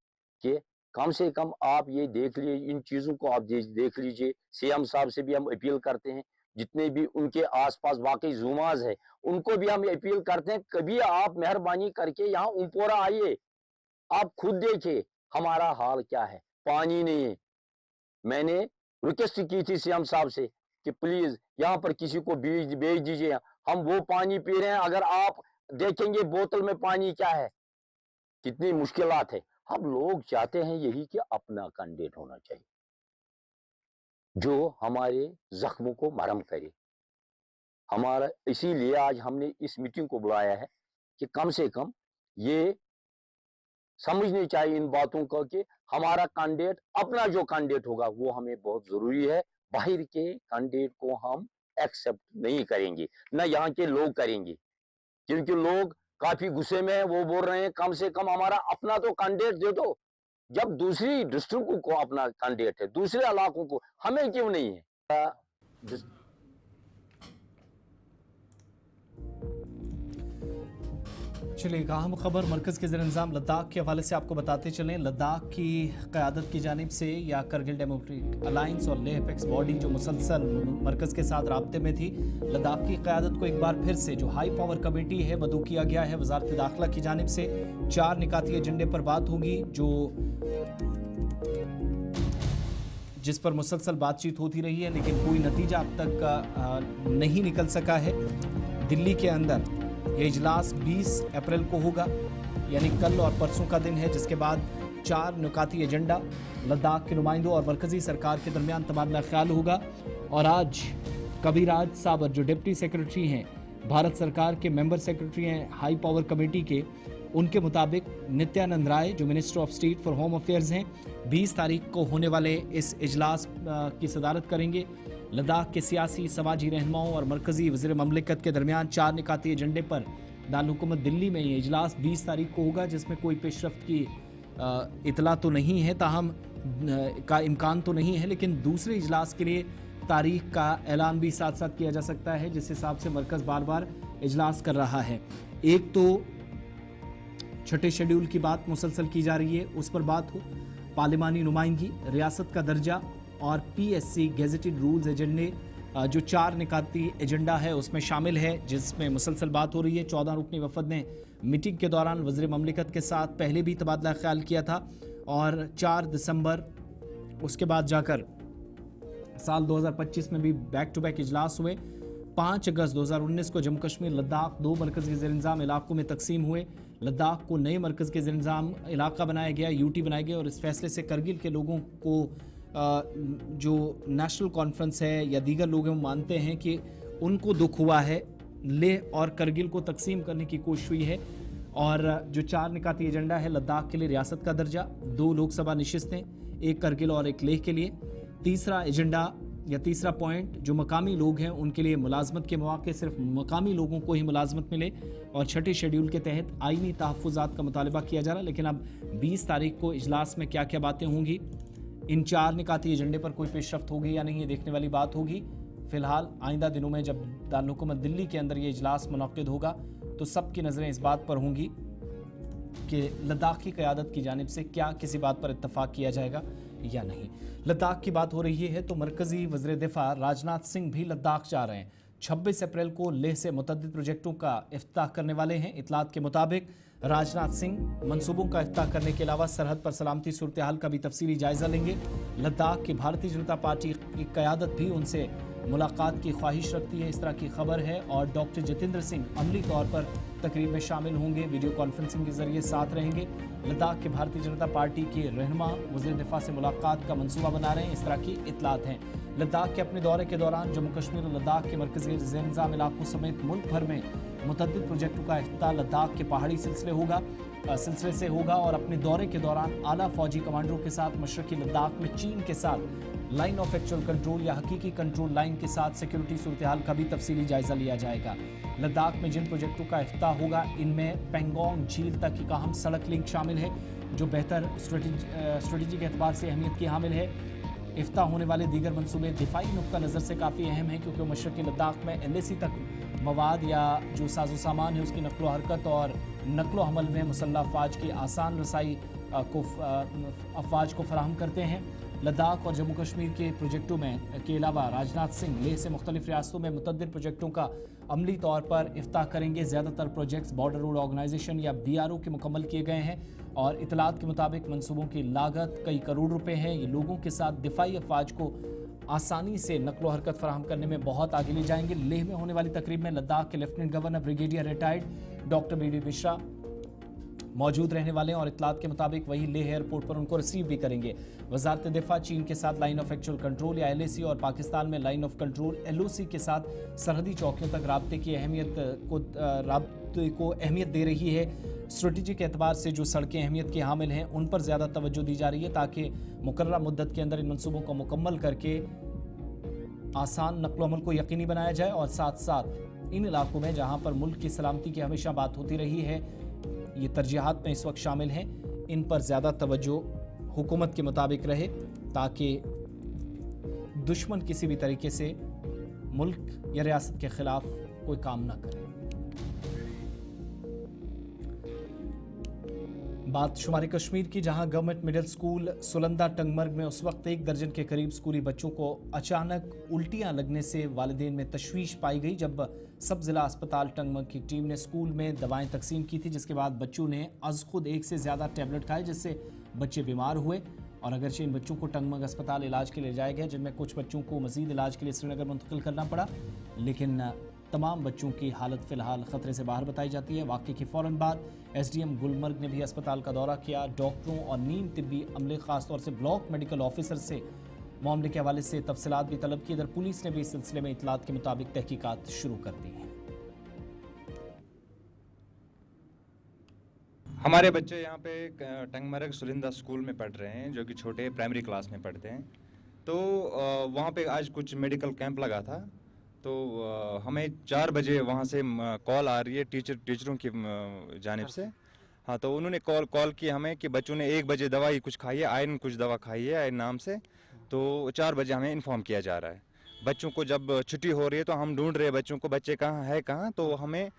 कि कम से कम आप ये देख लीजिए, इन चीज़ों को आप देख लीजिए। सीएम साहब से भी हम अपील करते हैं, जितने भी उनके आसपास वाकई जुमाज है उनको भी हम अपील करते हैं, कभी आप मेहरबानी करके यहाँ उमपोरा आइए, आप खुद देखिए हमारा हाल क्या है। पानी नहीं है। मैंने रिक्वेस्ट की थी सीएम साहब से कि प्लीज यहाँ पर किसी को भेज दीजिए, हम वो पानी पी रहे हैं। अगर आप देखेंगे बोतल में पानी क्या है, कितनी मुश्किलात है। हम लोग चाहते हैं यही कि अपना कैंडिडेट होना चाहिए जो हमारे जख्मों को मरहम करे। हमारा इसीलिए आज हमने इस मीटिंग को बुलाया है कि कम से कम ये समझनी चाहिए इन बातों को कि हमारा कैंडिडेट, अपना जो कैंडिडेट होगा वो हमें बहुत जरूरी है। बाहर के कैंडिडेट को हम एक्सेप्ट नहीं करेंगे, ना यहाँ के लोग करेंगे, क्योंकि लोग काफी गुस्से में है। वो बोल रहे हैं कम से कम हमारा अपना तो कैंडिडेट दे दो। जब दूसरी डिस्ट्रिक्ट को अपना कैंडिडेट है, दूसरे इलाकों को हमें क्यों नहीं है। चलिए एक अहम खबर मरकज़ के ज़ेर इंतज़ाम लद्दाख के हवाले से आपको बताते चलें। लद्दाख की क़यादत की जानिब से या करगिल डेमोक्रेटिक अलायंस और लेह अपेक्स बॉडी जो मुसलसल मरकज़ के साथ राब्ते में थी, लद्दाख की क़यादत को एक बार फिर से जो हाई पावर कमेटी है मदऊ किया गया है। वज़ारत दाखिला की जानिब से 4 निकाती एजेंडे पर बात होगी जिस पर मुसलसल बातचीत होती रही है, लेकिन कोई नतीजा अब तक नहीं निकल सका है। दिल्ली के अंदर ये इजलास 20 अप्रैल को होगा, यानी कल और परसों का दिन है, जिसके बाद 4 नुकाती एजेंडा लद्दाख के नुमाइंदों और मरकज़ी सरकार के दरमियान तबादला ख्याल होगा। और आज कबीराज साबर जो डिप्टी सेक्रेटरी हैं, भारत सरकार के मेंबर सेक्रेटरी हैं हाई पावर कमेटी के, उनके मुताबिक नित्यानंद राय जो minister of state for home affairs हैं 20 तारीख को होने वाले इस इजलास की सदारत करेंगे। लद्दाख के सियासी समाजी रहनुमाओं और मरकज़ी वज़ीर ममलिकत के दरमियान 4 निकाती एजेंडे पर दारुल-हुकूमत दिल्ली में ये इजलास 20 तारीख को होगा, जिसमें कोई पेशरफ्त की इतला तो नहीं है, ताहम का इम्कान तो नहीं है, लेकिन दूसरे इजलास के लिए तारीख का ऐलान भी साथ साथ किया जा सकता है, जिस हिसाब से मरकज़ बार बार इजलास कर रहा है। एक तो छठे शेड्यूल की बात मुसलसल की जा रही है, उस पर बात हो, पार्लिमानी नुमाइंदगी, रियासत का दर्जा और पीएससी गेजेटेड रूल्स एजेंडे जो 4 निकाती एजेंडा है उसमें शामिल है, जिसमें मुसलसल बात हो रही है। 14 रुकनी वफद ने मीटिंग के दौरान वज़ीर ममलिकत के साथ पहले भी तबादला ख्याल किया था और 4 दिसंबर उसके बाद जाकर साल 2025 में भी बैक टू बैक इजलास हुए। 5 अगस्त 2019 को जम्मू कश्मीर लद्दाख 2 मरकज़ के ज़ेर इंतज़ाम इलाकों में तकसीम हुए। लद्दाख को नए मरकज़ के ज़ेर इंतज़ाम इलाका बनाया गया, यूटी बनाया गया, और इस फैसले से करगिल के लोगों को जो नेशनल कॉन्फ्रेंस है या दीगर लोग हैं मानते हैं कि उनको दुख हुआ है, लेह और करगिल को तकसीम करने की कोशिश हुई है। और जो 4 निकाती एजेंडा है लद्दाख के लिए रियासत का दर्जा, 2 लोकसभा नशिस्तें, 1 करगिल और 1 लेह के लिए। तीसरा एजेंडा या तीसरा पॉइंट जो मकामी लोग हैं उनके लिए मुलाजमत के मौके, सिर्फ मकामी लोगों को ही मुलाजमत मिले, और छठे शेड्यूल के तहत आईनी तहफ़्फ़ुज़ात का मुतालबा किया जा रहा है। लेकिन अब 20 तारीख को इजलास में क्या क्या बातें होंगी, इन 4 निकाती एजेंडे पर कोई पेशरफ्त होगी या नहीं, ये देखने वाली बात होगी। फिलहाल आइंदा दिनों में जब दारुल-हुकूमत दिल्ली के अंदर ये इजलास मुनक़्क़िद होगा तो सबकी नज़रें इस बात पर होंगी कि लद्दाख की क़यादत की जानिब से क्या किसी बात पर इत्तफ़ाक़ किया जाएगा या नहीं। लद्दाख की बात हो रही है तो मरकज़ी वज़ीर दिफ़ा राजनाथ सिंह भी लद्दाख जा रहे हैं। 26 अप्रैल को लेह से मुतअद्दिद प्रोजेक्टों का इफ्तिताह करने वाले हैं। इतलात के मुताबिक राजनाथ सिंह मंसूबों का इफ्तिताह करने के अलावा सरहद पर सलामती सूरत हाल का भी तफसीली जायज़ा लेंगे। लद्दाख की भारतीय जनता पार्टी की क़यादत भी उनसे मुलाकात की ख्वाहिश रखती है, इस तरह की खबर है। और डॉक्टर जितेंद्र सिंह अमली तौर पर तकरीब में शामिल होंगे, वीडियो कॉन्फ्रेंसिंग के जरिए साथ रहेंगे। लद्दाख के भारतीय जनता पार्टी के रहनुमा वज़ीर दिफ़ा से मुलाकात का मंसूबा बना रहे हैं, इस तरह की इतलात हैं। लद्दाख के अपने दौरे के दौरान जम्मू कश्मीर और लद्दाख के मरकज़ी ज़ेर इंतज़ाम इलाकों समेत मुल्क भर में मुतअद्दिद प्रोजेक्टों का इफ्तिताह लद्दाख के पहाड़ी सिलसिले से होगा। और अपने दौरे के दौरान आला फौजी कमांडरों के साथ मशरक़ी लद्दाख में चीन के साथ लाइन ऑफ एक्चुअल कंट्रोल या हकीकी कंट्रोल लाइन के साथ सिक्योरिटी सूरत हाल का भी तफसीली जायजा लिया जाएगा। लद्दाख में जिन प्रोजेक्टों का इफ्तिताह होगा इनमें पेंगोंग झील तक एक अहम सड़क लिंक शामिल है, जो बेहतर स्ट्रेटजी के एतबार से अहमियत की हामिल है। इफ्तिताह होने वाले दीगर मनसूबे दिफाई नुक्ता नज़र से काफ़ी अहम है, क्योंकि मशरक़ी लद्दाख में LAC तक मवाद या जो साजो सामान है उसकी नकलो हरकत और नकलो हमल में मुसल्लह अफवाज की आसान रसाई को अफवाज को फराहम करते हैं। लद्दाख और जम्मू कश्मीर के प्रोजेक्टों में के अलावा राजनाथ सिंह लेह से मुख्तलिफ रियासतों में मुतअद्दिद प्रोजेक्टों का अमली तौर पर इफ्तिताह करेंगे। ज़्यादातर प्रोजेक्ट्स बॉर्डर रोड ऑर्गेनाइजेशन या BRO के मुकम्मल किए गए हैं और इतलात के मुताबिक मनसूबों की लागत कई करोड़ रुपए है। ये लोगों के साथ दिफाई अफवाज को आसानी से नकलो हरकत फराहम करने में बहुत आगे ले जाएंगे। लेह में होने वाली तकरीब में लद्दाख के lieutenant governor brigadier retired doctor BD Mishra मौजूद रहने वाले हैं और इतलात के मुताबिक वही लेह एयरपोर्ट पर उनको रिसीव भी करेंगे। वजारत दिफा चीन के साथ लाइन ऑफ एक्चुअल कंट्रोल या LAC और पाकिस्तान में लाइन ऑफ कंट्रोल LOC के साथ सरहदी चौकियों तक राब्ते को अहमियत दे रही है। स्ट्रेटजी के एतबार से जो सड़कें अहमियत की हामिल हैं उन पर ज़्यादा तवज्जो दी जा रही है, ताकि मुकर्ररा मुद्दत के अंदर इन मनसूबों को मुकम्मल करके आसान नकलो अमल को यकीनी बनाया जाए। और साथ साथ इन इलाकों में जहाँ पर मुल्क की सलामती की हमेशा बात होती रही है, ये तरजीहात में इस वक्त शामिल हैं, इन पर ज़्यादा तवज्जो हुकूमत के मुताबिक रहे, ताकि दुश्मन किसी भी तरीके से मुल्क या रियासत के ख़िलाफ़ कोई काम ना करे। बात शुमारी कश्मीर की, जहां गवर्नमेंट मिडिल स्कूल सुलंदा टंगमर्ग में उस वक्त 1 दर्जन के करीब स्कूली बच्चों को अचानक उल्टियां लगने से वालिदैन में तशवीश पाई गई। जब सब जिला अस्पताल टंगमर्ग की टीम ने स्कूल में दवाएं तकसीम की थी, जिसके बाद बच्चों ने अज खुद 1 से ज़्यादा टैबलेट खाए, जिससे बच्चे बीमार हुए। और अगरचे इन बच्चों को टंगमर्ग अस्पताल इलाज के लिए जाया गया, जिनमें कुछ बच्चों को मजीद इलाज के लिए श्रीनगर मुंतकिल करना पड़ा, लेकिन तमाम बच्चों की हालत फ़िलहाल ख़तरे से बाहर बताई जाती है। वाक़े के फ़ौरन बाद एसडीएम गुलमर्ग ने भी अस्पताल का दौरा किया। डॉक्टरों और नीम तिब्बी अमले, ख़ासतौर से ब्लॉक मेडिकल ऑफिसर से मामले के हवाले से तफसीलात भी तलब की। इधर पुलिस ने भी इस सिलसिले में इतलात के मुताबिक तहकीकात शुरू कर दी है। हमारे बच्चे यहाँ पे टंगमर्ग सुलिंदा स्कूल में पढ़ रहे हैं, जो कि छोटे प्राइमरी क्लास में पढ़ते हैं। तो वहाँ पे आज कुछ मेडिकल कैंप लगा था, तो हमें 4 बजे वहाँ से कॉल आ रही है टीचरों की जानिब से। हाँ, तो उन्होंने कॉल की हमें कि बच्चों ने 1 बजे दवाई कुछ खाई है, आयरन कुछ दवा खाई है आयरन नाम से। तो 4 बजे हमें इन्फॉर्म किया जा रहा है। बच्चों को जब छुट्टी हो रही है तो हम ढूंढ रहे हैं बच्चों को, बच्चे कहाँ है कहाँ, तो हमें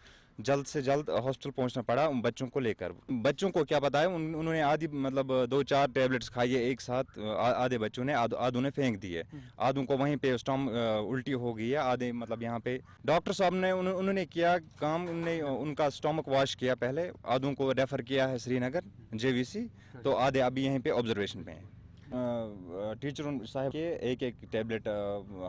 जल्द से जल्द हॉस्टल पहुंचना पड़ा उन बच्चों को लेकर। बच्चों को क्या पता है, उन्होंने आधी मतलब 2-4 टैबलेट्स खाई है एक साथ। आधे बच्चों ने आधों ने फेंक दी है, आधों को वहीं पे उल्टी हो गई है, आधे मतलब यहाँ पे डॉक्टर साहब ने उन्होंने किया काम, उन्होंने उनका स्टमक वॉश किया पहले, आधों को रेफ़र किया है श्रीनगर JVC, तो आधे अभी यहीं पे ऑब्जर्वेशन पे हैं। टीचर साहब के एक टैबलेट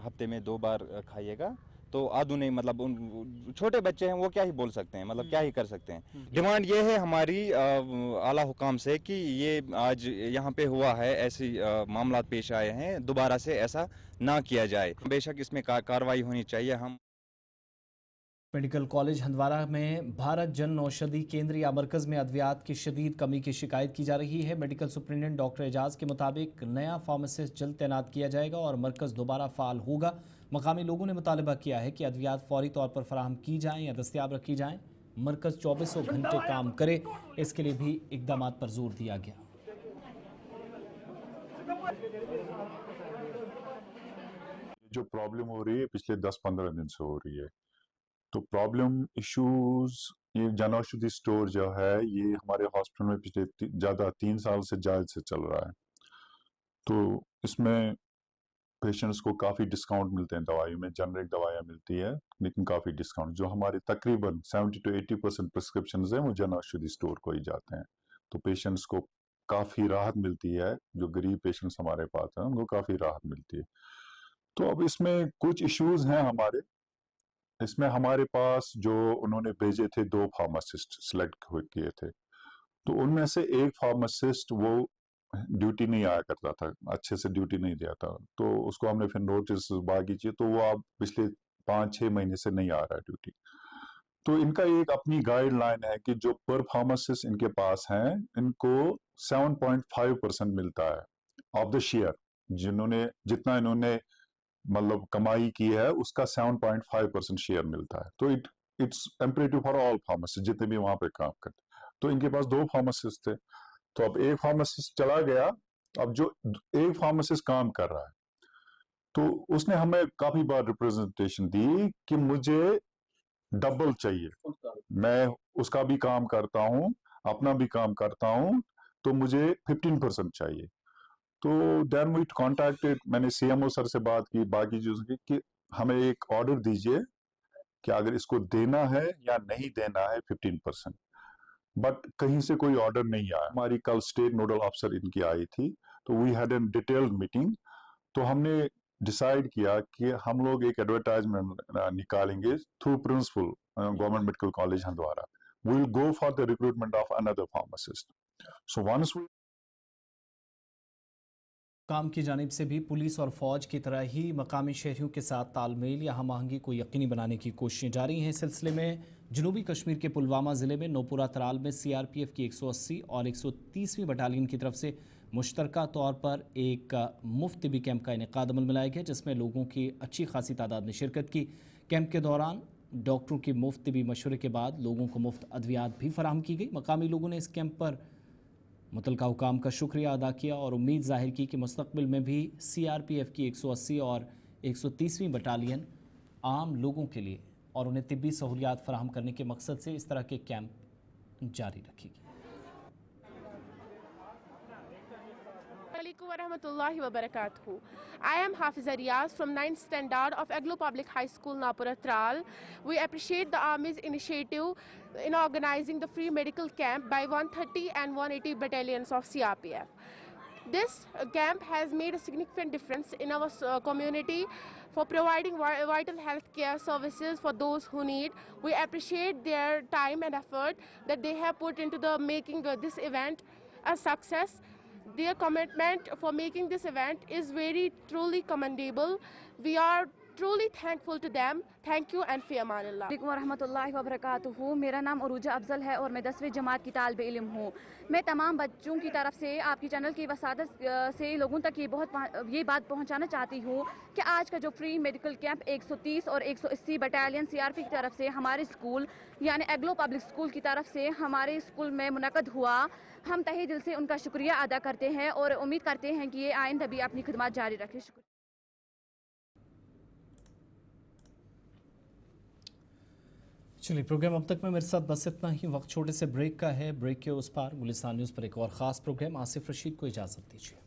हफ्ते में 2 बार खाइएगा। तो आधु ने मतलब उन छोटे बच्चे हैं, वो क्या ही बोल सकते हैं, मतलब क्या ही कर सकते हैं। डिमांड ये है हमारी आला हुकाम से कि ये आज यहाँ पे हुआ है, ऐसी मामलात पेश आए हैं, दोबारा से ऐसा ना किया जाए। बेशक इसमें कार्रवाई होनी चाहिए। हम मेडिकल कॉलेज हंदवारा में भारत जन औषधि केंद्र या मरकज़ में अद्वियात की शदीद कमी की शिकायत की जा रही है। मेडिकल सुप्रिटेंडेंट डॉक्टर एजाज के मुताबिक नया फार्मासिस्ट जल्द तैनात किया जाएगा और मरकज़ दोबारा फ़ाल होगा। मकामी लोगों ने मुतालबा किया है कि अद्वियात फौरी तौर पर फराहम की जाएँ या दस्तियाब रखी जाएँ। मरकज़ 24 घंटे काम करे, इसके लिए भी इकदाम पर जोर दिया गया। जो प्रॉब्लम हो रही है पिछले 10-15 दिन से हो रही है, तो प्रॉब्लम इश्यूज, ये जन औषधि स्टोर जो है ये हमारे हॉस्पिटल में पिछले 3 साल से जायज से चल रहा है। तो इसमें पेशेंट्स को काफ़ी डिस्काउंट मिलते हैं, दवाई में जेनरिक दवाइयाँ मिलती है लेकिन काफ़ी डिस्काउंट, जो हमारे तकरीबन 70 to 80% प्रिस्क्रिप्शन हैं वो जन औषधि स्टोर को ही जाते हैं। तो पेशेंट्स को काफ़ी राहत मिलती है, जो गरीब पेशेंट्स हमारे पास हैं उनको काफ़ी राहत मिलती है। तो अब इसमें कुछ इश्यूज हैं हमारे, इसमें हमारे पास जो उन्होंने भेजे थे 2 फार्मासिस्ट सिलेक्ट किए थे, तो उनमें से एक फार्मासिस्ट वो ड्यूटी नहीं आया करता था, अच्छे से ड्यूटी नहीं दिया था, तो उसको हमने फिर नोटिस बागी किए, तो वो अब पिछले 5-6 महीने से नहीं आ रहा है ड्यूटी। तो इनका एक अपनी गाइडलाइन है कि जो पर फार्मासिस्ट इनके पास हैं इनको 7.5% मिलता है ऑफ द शेयर, जितना इन्होंने मतलब कमाई की है उसका 7.5% शेयर मिलता है। तो it's imperative for all pharmacist जितने भी वहां पे काम करते। तो इनके पास 2 फार्मासिस्ट थे, तो अब एक फार्मासिस्ट चला गया, अब जो एक फार्मासिस्ट काम कर रहा है, तो उसने हमें काफी बार रिप्रेजेंटेशन दी कि मुझे डबल चाहिए, मैं उसका भी काम करता हूं, अपना भी काम करता हूं, तो मुझे 15% चाहिए। तो देन वी कॉन्टैक्टेड, मैंने CMO सर से बात की, बाकी चीजों की, कि हमें एक ऑर्डर दीजिए कि अगर इसको देना है या नहीं देना है 15%, बट कहीं से कोई ऑर्डर नहीं आया। हमारी कल स्टेट नोडल अफसर इनकी आई थी, तो we had an detailed meeting, तो हमने डिसाइड किया कि हम लोग एक एडवर्टाइजमेंट निकालेंगे through principal government medical college Handwara, we will go for the recruitment of another pharmacist. So once we काम की जानिब से भी पुलिस और फौज की तरह ही मकामी शहरियों के साथ तालमेल या हमआहंगी को यकीनी बनाने की कोशिशें जारी हैं। इस सिलसिले में जनूबी कश्मीर के पुलवामा ज़िले में नोपुरा तराल में CRPF की 180 और 130वीं बटालियन की तरफ से मुश्तरका तौर पर एक मुफ्त तिबी कैंप का इनेकाद अमल में लाया गया, जिसमें लोगों की अच्छी खासी तादाद ने शिरकत की। कैंप के दौरान डॉक्टरों की मुफ्त तिबी मशवरे के बाद लोगों को मुफ्त अद्वियात भी फराहम की गई। मकामी लोगों ने इस कैंप पर मुतलका हुकाम का शुक्रिया अदा किया और उम्मीद जाहिर की कि मुस्तकबिल में भी CRPF की 180 और 130वीं बटालियन आम लोगों के लिए और उन्हें तिब्बी सहूलियात फराहम करने के मकसद से इस तरह के कैंप जारी रखेगी। warahmatullahi wabarakatuh. I am Hafiza Riyaz from 9th standard of Aglo Public High School, Napura Tral. We appreciate the Army's initiative in organizing the free medical camp by 130 and 180 battalions of CRPF. This camp has made a significant difference in our community for providing vital health care services for those who need. We appreciate their time and effort that they have put into the making this event a success. Their commitment for making this event is very truly commendable. We are truly thankful to them. Thank you and fi amanillah. अस्सलाम वरहमतुल्लाहि वबरकातुहू। मेरा नाम उरूजा अफजल है और मैं 10वीं जमात की तालिबे इल्म हूँ। मैं तमाम बच्चों की तरफ से आपकी चैनल की वसादत से लोगों तक ये बात पहुँचाना चाहती हूँ कि आज का जो फ्री मेडिकल कैंप 130 और 180 बटालियन सीआरपी की तरफ से हमारे स्कूल यानी एग्लो पब्लिक स्कूल की तरफ से हमारे स्कूल में मुनक़द हुआ, हम तहे दिल से उनका शुक्रिया अदा करते हैं और उम्मीद करते हैं कि ये आइंदा भी अपनी खिदमत जारी रखे। शुक्रिया। चलिए, प्रोग्राम अब तक में मेरे साथ बस इतना ही। वक्त छोटे से ब्रेक का है। ब्रेक के उस पार गुलिस्तान न्यूज़ पर एक और ख़ास प्रोग्राम। आसिफ रशीद को इजाज़त दीजिए।